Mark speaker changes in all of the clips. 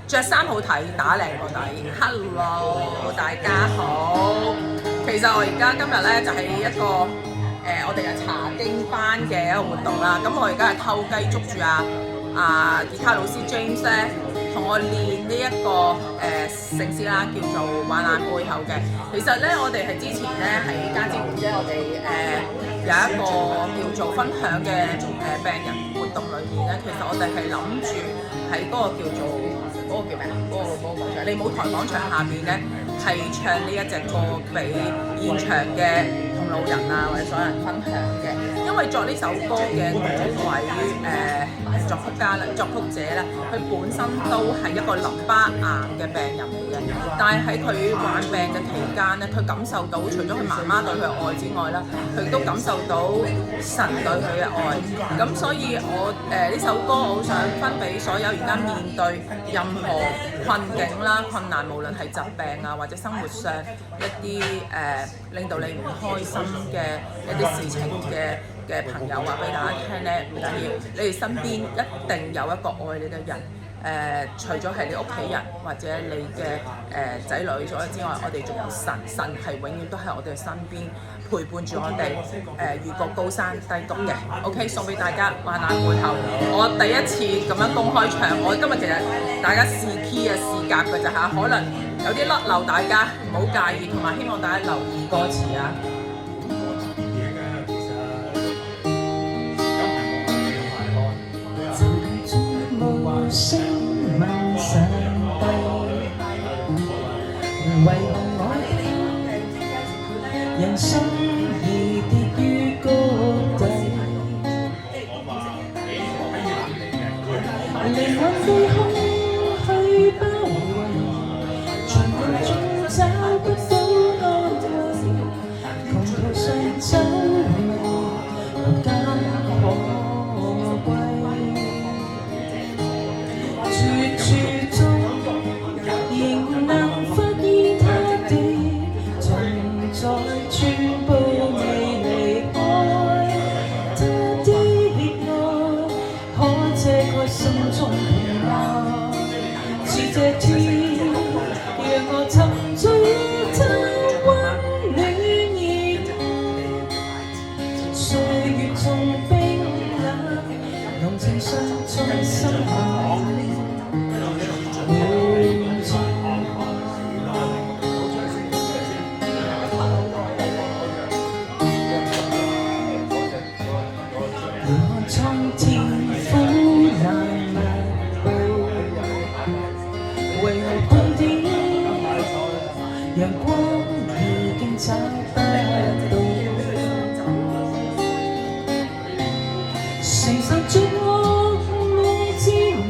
Speaker 1: 着衫好睇，打靚個底。Hello， 大家好。其實我而家今日咧就係一個我哋嘅查經班嘅一個活動啦。咁我而家係偷雞捉住吉他老師 James 咧，同我練呢一個聖詩啦，叫做患難背後嘅。其實咧，我哋係之前咧喺家之會啫，我哋有一個叫做分享嘅病人活動裏面咧，其實我哋係諗住喺嗰個叫做嗰個叫咩啊？嗰個廣場，利舞台廣場下邊咧，係唱呢一隻歌俾現場嘅同路人啊，或者所有人分享嘅。因為作呢首歌嘅嗰位作曲者咧，佢本身都係一個淋巴癌嘅病人嚟嘅，但係喺佢患病嘅期間咧，佢感受到除咗佢媽媽對佢嘅愛之外啦，佢都感受到神對佢嘅愛。咁所以我呢首歌我好想分俾所有而家面對任何困境啦、困難，無論係疾病啊或者生活上一啲令到你唔開心嘅一啲事情嘅朋友話俾大家聽咧，唔緊要，你哋身邊一定有一個愛你嘅人。除咗係你屋企人或者你嘅仔女咗之外，我哋仲有神，神係永遠都喺我哋身邊陪伴住我哋越過高山低谷嘅。OK， 送俾大家患難背後，我第一次咁樣公開唱，我今日其實大家試 key 啊試夾嘅咋嚇，可能有啲甩漏，大家唔好介意，同埋希望大家留意歌詞啊。
Speaker 2: 聲問上帝，為何我人生已跌於谷底？靈魂被空虛包圍，在夢中找不到安慰，窮途上走路更可貴。絕處中仍能發現他的存在，全部未離開他的愛，可遮蓋心中平安。是這天讓我沉醉於他溫暖熱帶，歲月縱冰冷，濃情常在心裏。蒼天苦難密布，為何碰點陽光已經找不到？承受着惡夢之名，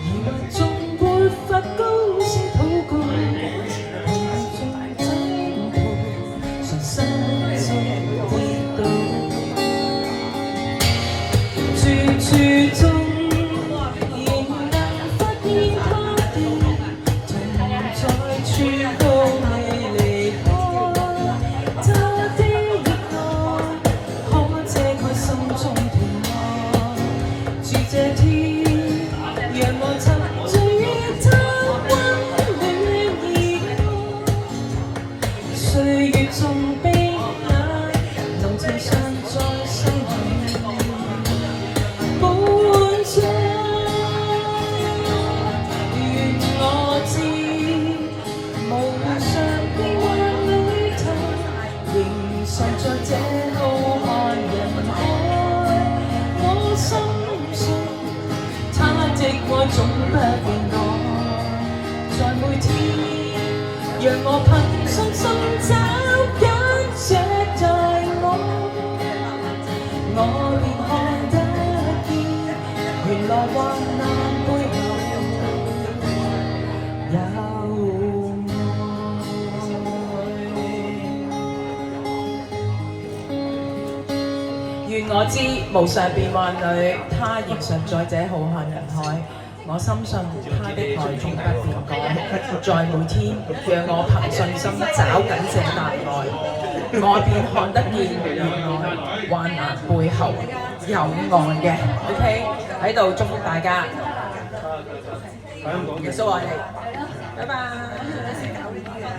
Speaker 2: 疑惑中沒法高聲禱告，夢中征途，常身中跌倒。絕處中仍能發現他的同在，全部未離開他的愛，可遮蓋心中平安。住這天，讓我沉醉於他溫暖熱愛，歲月縱冰冷，濃情常在心裏。常在這浩瀚人海，我深信他的愛總不變改。在每天，讓我憑信心找緊這大愛，我便看得見，原來患難背後有。願我知無常變幻裏，他仍常在這浩瀚人海。我深信他的愛總不變改，在每天，讓我憑信心找緊這大愛，我便看得見原來患難背後有愛嘅。OK， 喺度祝福大家。
Speaker 1: 耶穌愛你，拜拜。